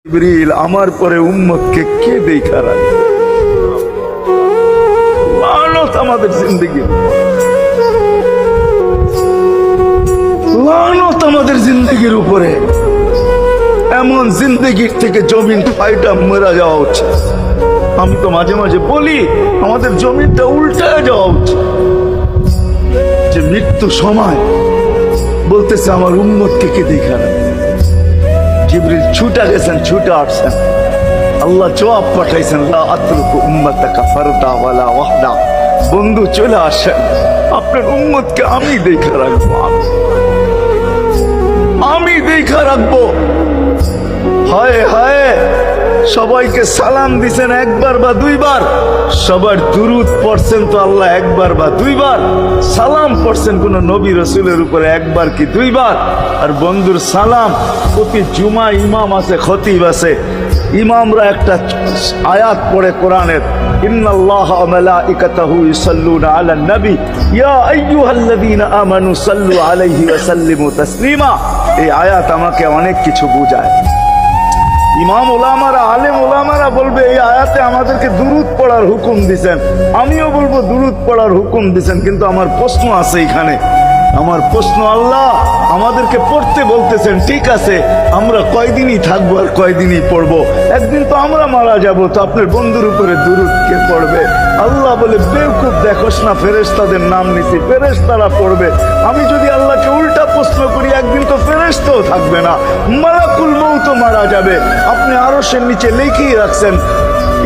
জিবরিল আমার পরে উম্মতকে কে দেখা রাখবে? লানত আমাদের জিন্দগি, লানত আমাদের জিন্দগির উপরে। এমন জিন্দগির থেকে জমিন ফাইটা মরা যাওয়া উচিত। আমি তো মাঝে মাঝে বলি আমাদের জমিনটা উল্টায় যাওয়া উচিত, যে মৃত্যু সময় বলতেছে আমার উম্মতকে কে দেখা রাখবে। জিবরিল ছুটা গেছেন, ছুটে আসছেন, আল্লাহ জবাব পাঠাইছেন, লা আতরুকু উম্মাতাকা ফারদা ওয়ালা ওয়াহদা। বন্ধু চলে আসেন, আপনার উম্মতকে আমি দেখা রাখবো, আমি দেখা রাখবো। হায় হায়, সবাইকে সালাম দিছেন একবার বা দুইবার, সবার দুরুদ পড়ছেন তো আল্লাহ একবার বা দুইবার, সালাম পড়ছেন কোন নবী রসুলের উপরে একবার কি দুইবার। আর বন্ধুর সালাম প্রতি জুমা ইমাম আছে, খতিব আছে, ইমামরা একটা আয়াত পড়ে কোরআনের, ইন্নাল্লাহা ওয়া মালাইকাতাহু ইউসাল্লুনা আলান নবী ইয়া আইয়ুহাল্লাযীনা আমানু সাল্লু আলাইহি ওয়া সাল্লিমু তাসলিমা। এই আয়াত আমাকে অনেক কিছু বোঝায়। ইমাম ওলামারা, আলেম ওলামারা বলবে এই আয়াতে আমাদেরকে দুরুদ পড়ার হুকুম দিছেন, আমিও বলবো দুরুদ পড়ার হুকুম দিছেন। কিন্তু আমার প্রশ্ন আছে এখানে, আমার প্রশ্ন, আল্লাহ আমাদেরকে পড়তে বলতেছেন, ঠিক আছে, আমরা কয়দিনই থাকবো আর কয়দিনই পড়বো? একদিন তো আমরা মারা যাব, তো আপনার বন্ধুর উপরে দুরুদ কে পড়বে? আল্লাহ বলে, বেওকুফ, দেখোস না ফেরেশতাদের নাম নিছি, ফেরেশতারা পড়বে। আমি যদি আল্লাহকে উল্টা প্রশ্ন করি, একদিন তো ফেরেশতাও থাকবে না, মালাকুল মউত মারা যাবে। আপনি আরশের নিচে লিখেই রাখছেন,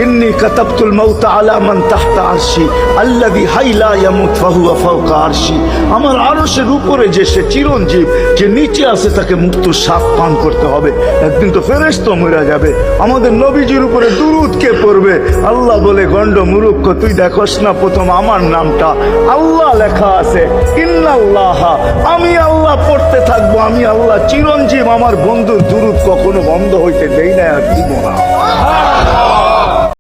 ইন্নী কাতাবতুল মাউত আলা মান তাহতা আরশি আল্লাযী হাইলা ইয়ামুত ফাহুয়া ফাওকা আরশি। আমার আরশের উপরে যে সে চিরঞ্জীব, যে নিচে আছে তাকে মৃত্যুর স্বাদ পান করতে হবে। একদিন তো ফেরেশতা মরে যাবে, আমাদের নবীজির উপরে দুরূদ কে পড়বে? আল্লাহ বলে, গন্ড মূর্খ, তুই দেখোস না প্রথম আমার নামটা আল্লাহ লেখা আছে, ইন্নাল্লাহা, আমি আল্লাহ পড়তে থাকবো, আমি আল্লাহ চিরঞ্জীব, আমার বন্ধুর দুরূদ কখনো বন্ধ হইতে দেই না আর দিব না।